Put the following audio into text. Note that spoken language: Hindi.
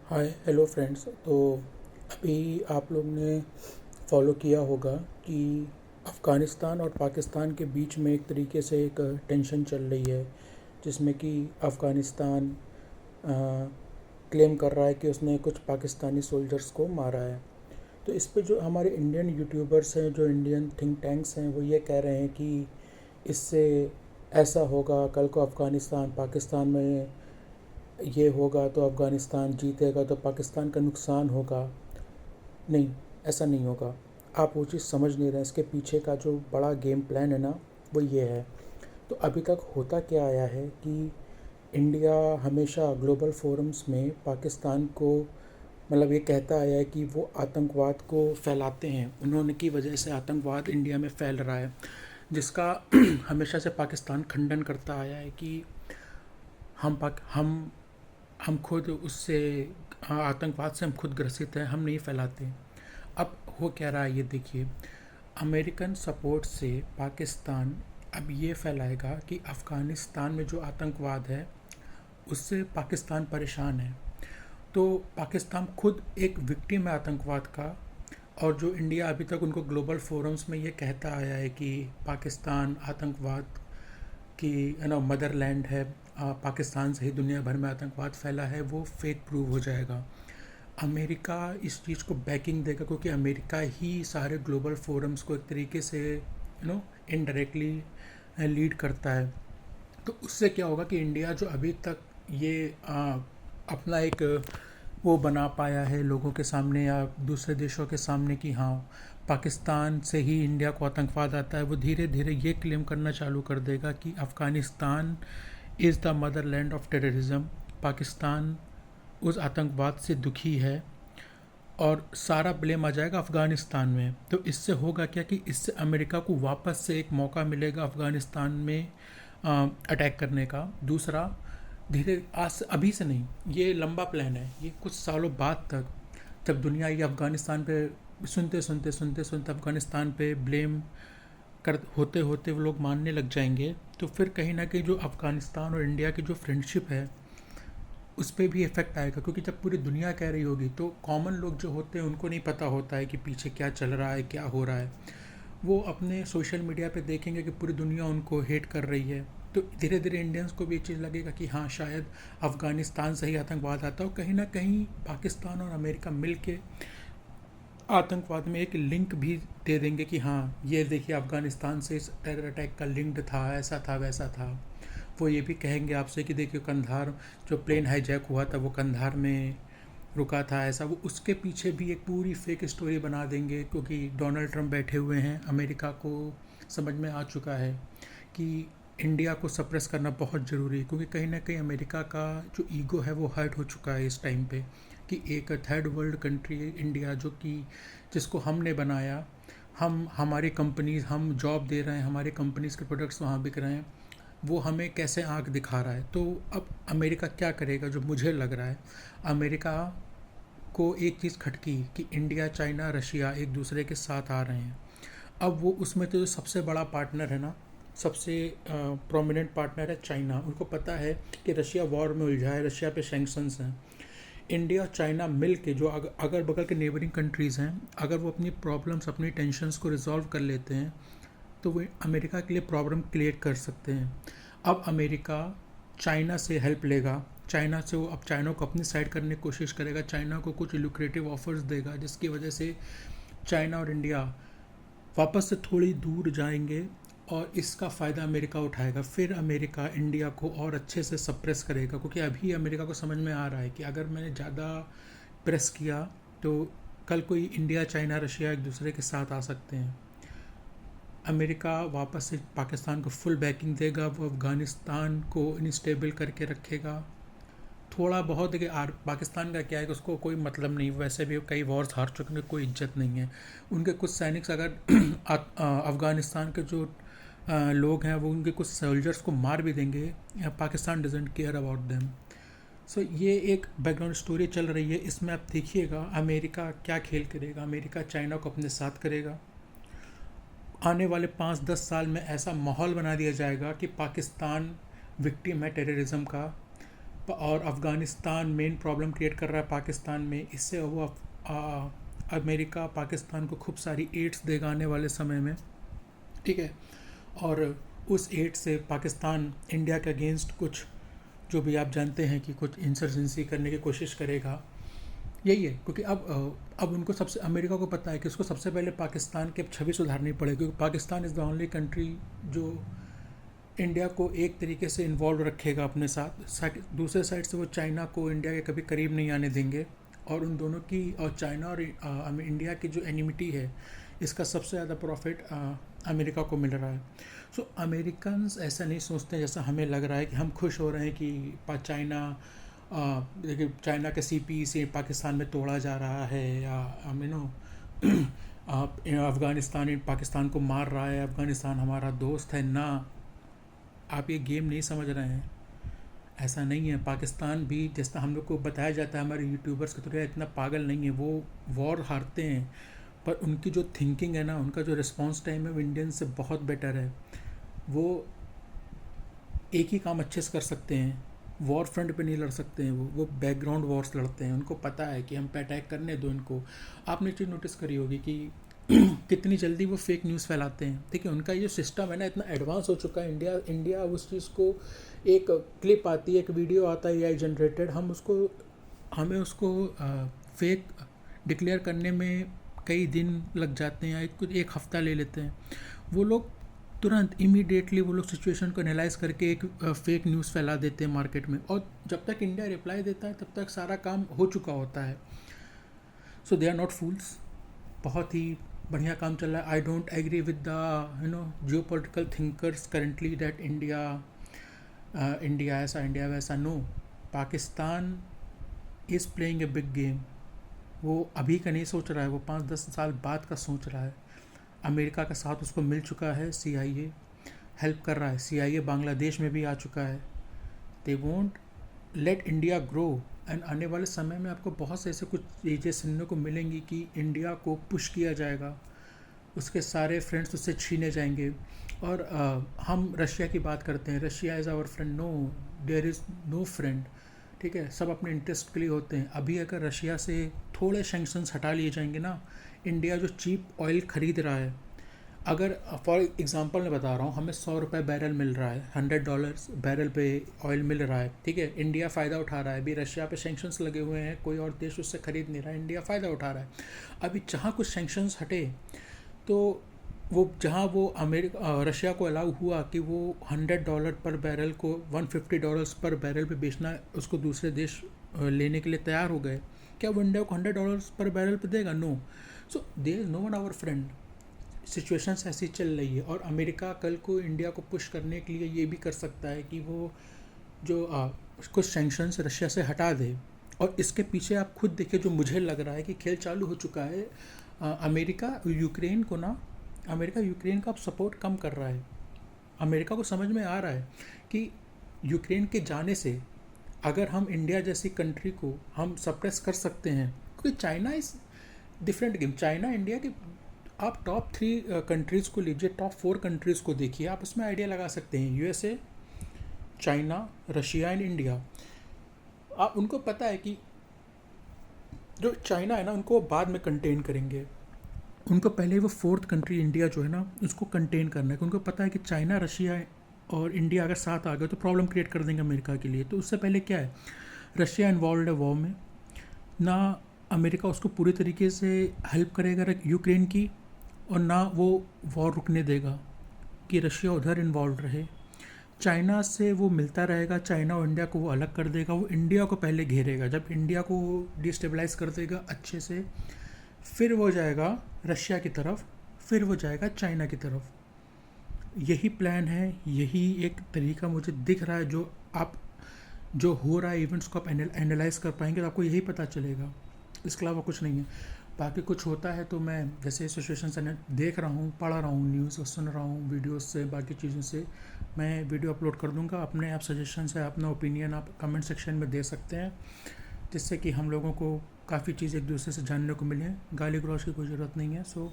Hi hello friends. तो अभी आप लोग ने फॉलो किया होगा कि अफ़गानिस्तान और पाकिस्तान के बीच में एक तरीके से एक टेंशन चल रही है, जिसमें कि अफ़गानिस्तान क्लेम कर रहा है कि उसने कुछ पाकिस्तानी सोल्जर्स को मारा है। तो इस पे जो हमारे इंडियन यूट्यूबर्स हैं, जो इंडियन थिंक टैंक्स हैं, वो ये कह रहे हैं कि इससे ऐसा होगा, कल को अफ़गानिस्तान पाकिस्तान में ये होगा तो अफ़गानिस्तान जीतेगा तो पाकिस्तान का नुकसान होगा। नहीं, ऐसा नहीं होगा। आप वो चीज़ समझ नहीं रहे। इसके पीछे का जो बड़ा गेम प्लान है ना, वो ये है। तो अभी तक होता क्या आया है कि इंडिया हमेशा ग्लोबल फोरम्स में पाकिस्तान को मतलब ये कहता आया है कि वो आतंकवाद को फैलाते हैं, उन्होंने की वजह से आतंकवाद इंडिया में फैल रहा है, जिसका हमेशा से पाकिस्तान खंडन करता आया है कि हम पाक हम खुद उससे आतंकवाद से हम खुद ग्रसित हैं, हम नहीं फैलाते। अब हो क्या रहा है ये देखिए। अमेरिकन सपोर्ट से पाकिस्तान अब ये फैलाएगा कि अफ़गानिस्तान में जो आतंकवाद है उससे पाकिस्तान परेशान है। तो पाकिस्तान खुद एक विक्टिम है आतंकवाद का। और जो इंडिया अभी तक उनको ग्लोबल फोरम्स में ये कहता आया है कि पाकिस्तान आतंकवाद की मदरलैंड है, पाकिस्तान से ही दुनिया भर में आतंकवाद फैला है, वो फेक प्रूव हो जाएगा। अमेरिका इस चीज़ को बैकिंग देगा, क्योंकि अमेरिका ही सारे ग्लोबल फोरम्स को एक तरीके से इनडायरेक्टली लीड करता है। तो उससे क्या होगा कि इंडिया जो अभी तक ये अपना एक वो बना पाया है लोगों के सामने या दूसरे देशों के सामने कि हाँ पाकिस्तान से ही इंडिया को आतंकवाद आता है, वो धीरे धीरे ये क्लेम करना चालू कर देगा कि Afghanistan is the Motherland of terrorism. Pakistan उस आतंकवाद से दुखी है और सारा ब्लेम आ जाएगा अफ़गानिस्तान में। तो इससे होगा क्या कि इससे अमेरिका को वापस से एक मौका मिलेगा अफ़गानिस्तान में अटैक करने का। दूसरा, धीरे आज से अभी से नहीं, ये लंबा प्लान है, ये कुछ सालों बाद तक जब दुनिया ये अफ़गानिस्तान पे सुनते अफ़गानिस्तान पे ब्लेम कर होते होते वो लोग मानने लग जाएंगे, तो फिर कहीं ना कहीं जो अफ़गानिस्तान और इंडिया की जो फ्रेंडशिप है उस पर भी इफ़ेक्ट आएगा। क्योंकि जब पूरी दुनिया कह रही होगी तो कॉमन लोग जो होते हैं उनको नहीं पता होता है कि पीछे क्या चल रहा है, क्या हो रहा है। वो अपने सोशल मीडिया पे देखेंगे कि पूरी दुनिया उनको हेट कर रही है, तो धीरे धीरे इंडियंस को भी ये चीज़ लगेगा कि हाँ शायद अफ़गानिस्तान से ही आतंकवाद आता हो। कहीं ना कहीं पाकिस्तान और अमेरिका मिल के आतंकवाद में एक लिंक भी दे देंगे कि हाँ ये देखिए अफ़गानिस्तान से इस टेरर अटैक का लिंक्ड था, ऐसा था वैसा था। वो ये भी कहेंगे आपसे कि देखिए कंधार जो प्लेन हाईजैक हुआ था वो कंधार में रुका था, ऐसा। वो उसके पीछे भी एक पूरी फेक स्टोरी बना देंगे, क्योंकि डोनाल्ड ट्रंप बैठे हुए हैं। अमेरिका को समझ में आ चुका है कि इंडिया को सप्रेस करना बहुत ज़रूरी है, क्योंकि कहीं ना कहीं अमेरिका का जो ईगो है वो हर्ट हो चुका है इस टाइम पे कि एक थर्ड वर्ल्ड कंट्री इंडिया जो कि जिसको हमने बनाया, हम हमारी कंपनीज हम जॉब दे रहे हैं, हमारी कंपनीज के प्रोडक्ट्स वहाँ बिक रहे हैं, वो हमें कैसे आंख दिखा रहा है। तो अब अमेरिका क्या करेगा, जो मुझे लग रहा है, अमेरिका को एक चीज़ खटकी कि इंडिया चाइना रशिया एक दूसरे के साथ आ रहे हैं। अब वो उसमें तो जो सबसे बड़ा पार्टनर है ना, सबसे प्रोमिनेंट पार्टनर है चाइना। उनको पता है कि रशिया वॉर में उलझा है, रशिया पे सैंक्शंस हैं। इंडिया और चाइना मिल के जो अगल बगल के नेबरिंग कंट्रीज़ हैं, अगर वो अपनी प्रॉब्लम्स अपनी टेंशन्स को रिजॉल्व कर लेते हैं तो वो अमेरिका के लिए प्रॉब्लम क्रिएट कर सकते हैं। अब अमेरिका चाइना से हेल्प लेगा, चाइना से वो अब चाइना को अपनी साइड करने की कोशिश करेगा, चाइना को कुछ लुक्रेटिव ऑफर्स देगा, जिसकी वजह से चाइना और इंडिया वापस से थोड़ी दूर जाएंगे और इसका फ़ायदा अमेरिका उठाएगा। फिर अमेरिका इंडिया को और अच्छे से सप्रेस करेगा, क्योंकि अभी अमेरिका को समझ में आ रहा है कि अगर मैंने ज़्यादा प्रेस किया तो कल कोई इंडिया चाइना रशिया एक दूसरे के साथ आ सकते हैं। अमेरिका वापस से पाकिस्तान को फुल बैकिंग देगा, वो अफ़गानिस्तान को इनस्टेबल करके रखेगा। थोड़ा बहुत है कि पाकिस्तान का क्या है कि उसको कोई मतलब नहीं, वैसे भी कई वॉर्स हार चुके हैं, कोई इज्जत नहीं है। उनके कुछ सैनिक अगर अफ़गानिस्तान के जो लोग हैं वो उनके कुछ सोल्जर्स को मार भी देंगे, Pakistan doesn't care about them. So ये एक बैकग्राउंड स्टोरी चल रही है। इसमें आप देखिएगा अमेरिका क्या खेल करेगा। अमेरिका चाइना को अपने साथ करेगा। आने वाले 5-10 साल में ऐसा माहौल बना दिया जाएगा कि पाकिस्तान विक्टिम है टेररिज्म का, और अफ़गानिस्तान मेन प्रॉब्लम क्रिएट कर रहा है पाकिस्तान में। इससे वो अमेरिका पाकिस्तान को खूब सारी एड्स देगा आने वाले समय में, ठीक है। और उस एड से पाकिस्तान इंडिया के अगेंस्ट कुछ, जो भी आप जानते हैं कि कुछ इंसर्जेंसी करने की कोशिश करेगा। यही है, क्योंकि अब उनको सबसे, अमेरिका को पता है कि उसको सबसे पहले पाकिस्तान की अब छवि सुधारनी पड़ेगी, क्योंकि Pakistan is the only country जो इंडिया को एक तरीके से इन्वॉल्व रखेगा अपने साथ। दूसरे साइड से वो चाइना को इंडिया के कभी करीब नहीं आने देंगे। और उन दोनों की, और चाइना और इंडिया की जो एनिमिटी है, इसका सबसे ज़्यादा प्रॉफिट अमेरिका को मिल रहा है। सो अमेरिकन्स ऐसा नहीं सोचते जैसा हमें लग रहा है कि हम खुश हो रहे हैं कि चाइना, देखिए चाइना के सीपी से पाकिस्तान में तोड़ा जा रहा है, या अफ़गानिस्तान पाकिस्तान को मार रहा है, अफ़गानिस्तान हमारा दोस्त है ना। आप ये गेम नहीं समझ रहे हैं, ऐसा नहीं है। पाकिस्तान भी, जैसा हम लोग को बताया जाता है हमारे यूट्यूबर्स के थ्रू, इतना पागल नहीं है। वो वॉर हारते हैं, पर उनकी जो थिंकिंग है ना, उनका जो रिस्पॉन्स टाइम है वो इंडियन से बहुत बेटर है। वो एक ही काम अच्छे से कर सकते हैं, वॉर फ्रंट पे नहीं लड़ सकते हैं। वो बैकग्राउंड वॉर्स लड़ते हैं। उनको पता है कि हम पे अटैक करने दो इनको। आपने चीज़ नोटिस करी होगी कि कितनी जल्दी वो फेक न्यूज़ फैलाते हैं, ठीक है। उनका ये सिस्टम है ना, इतना एडवांस हो चुका है। इंडिया उस चीज़ को, एक क्लिप आती है, एक वीडियो आता है AI जनरेटेड, हमें उसको फेक डिक्लेयर करने में कई दिन लग जाते हैं, एक हफ्ता ले लेते हैं। वो लोग तुरंत इमीडिएटली वो लोग सिचुएशन को एनालाइज करके एक फेक न्यूज़ फैला देते हैं मार्केट में, और जब तक इंडिया रिप्लाई देता है तब तक सारा काम हो चुका होता है। So they are not fools. बहुत ही बढ़िया काम चल रहा है। I don't agree with the geopolitical thinkers currently that India ऐसा, इंडिया वैसा। No, Pakistan is playing a big game. वो अभी का नहीं सोच रहा है, वो 5-10 साल बाद का सोच रहा है। अमेरिका का साथ उसको मिल चुका है, CIA हेल्प कर रहा है, CIA बांग्लादेश में भी आ चुका है। They won't let India grow. And आने वाले समय में आपको बहुत से ऐसे कुछ चीज़ें सुनने को मिलेंगी कि इंडिया को पुश किया जाएगा, उसके सारे फ्रेंड्स उससे छीने जाएंगे। और हम रशिया की बात करते हैं, Russia is our friend. No, there is no friend, ठीक है। सब अपने इंटरेस्ट के लिए होते हैं। अभी अगर रशिया से थोड़े सैंक्शंस हटा लिए जाएंगे ना, इंडिया जो चीप ऑयल ख़रीद रहा है, अगर फॉर एग्जांपल मैं बता रहा हूँ, हमें $100 बैरल मिल रहा है, $100 बैरल पे ऑयल मिल रहा है, ठीक है। इंडिया फ़ायदा उठा रहा है। अभी रशिया पे सैंक्शंस लगे हुए हैं, कोई और देश उससे ख़रीद नहीं रहा है, इंडिया फ़ायदा उठा रहा है। अभी जहाँ कुछ सैंक्शंस हटे, तो वो जहाँ वो रशिया को अलाउ हुआ कि वो $100 पर बैरल को $150 पर बैरल पे बेचना, उसको दूसरे देश लेने के लिए तैयार हो गए, क्या वो इंडिया को $100 पर बैरल पे देगा? No. So there is no one our friend. Situations ऐसी चल रही है। और अमेरिका कल को इंडिया को पुश करने के लिए ये भी कर सकता है कि वो जो कुछ सैंक्शंस रशिया से हटा दे। और इसके पीछे आप खुद देखिए, जो मुझे लग रहा है कि खेल चालू हो चुका है। अमेरिका यूक्रेन का अब सपोर्ट कम कर रहा है। अमेरिका को समझ में आ रहा है कि यूक्रेन के जाने से अगर हम इंडिया जैसी कंट्री को हम सप्रेस कर सकते हैं, क्योंकि China is different game. China India की, आप टॉप 3 कंट्रीज़ को लीजिए, टॉप 4 कंट्रीज़ को देखिए, आप उसमें आइडिया लगा सकते हैं। USA, China, Russia and India. आप उनको पता है कि जो चाइना है ना, उनको बाद में कंटेन करेंगे। उनको पहले वो 4th कंट्री इंडिया जो है ना, उसको कंटेन करना है। उनको पता है कि चाइना, रशिया और इंडिया अगर साथ आ गए तो प्रॉब्लम क्रिएट कर देंगे अमेरिका के लिए। तो उससे पहले क्या है, रशिया इन्वॉल्व है वॉर में ना, अमेरिका उसको पूरी तरीके से हेल्प करेगा यूक्रेन की, और ना वो वॉर रुकने देगा कि रशिया उधर इन्वॉल्व रहे। चाइना से वो मिलता रहेगा, चाइना और इंडिया को वो अलग कर देगा। वो इंडिया को पहले घेरेगा, जब इंडिया को डिस्टेबलाइज कर देगा अच्छे से, फिर वो जाएगा रशिया की तरफ, फिर वो जाएगा चाइना की तरफ। यही प्लान है, यही एक तरीका मुझे दिख रहा है। जो हो रहा है इवेंट्स को आप एनालाइज कर पाएंगे तो आपको यही पता चलेगा। इसके अलावा कुछ नहीं है। बाकी कुछ होता है तो मैं जैसे सिचुएशन से देख रहा हूँ, पढ़ रहा हूँ, न्यूज़ सुन रहा हूँ, वीडियोस से, बाकी चीज़ों से मैं वीडियो अपलोड कर दूँगा। अपने आप सजेशन है, अपना ओपिनियन आप कमेंट सेक्शन में दे सकते हैं, जिससे कि हम लोगों को काफ़ी चीज़ एक दूसरे से जानने को मिले। गाली गलौज की कोई ज़रूरत नहीं है। सो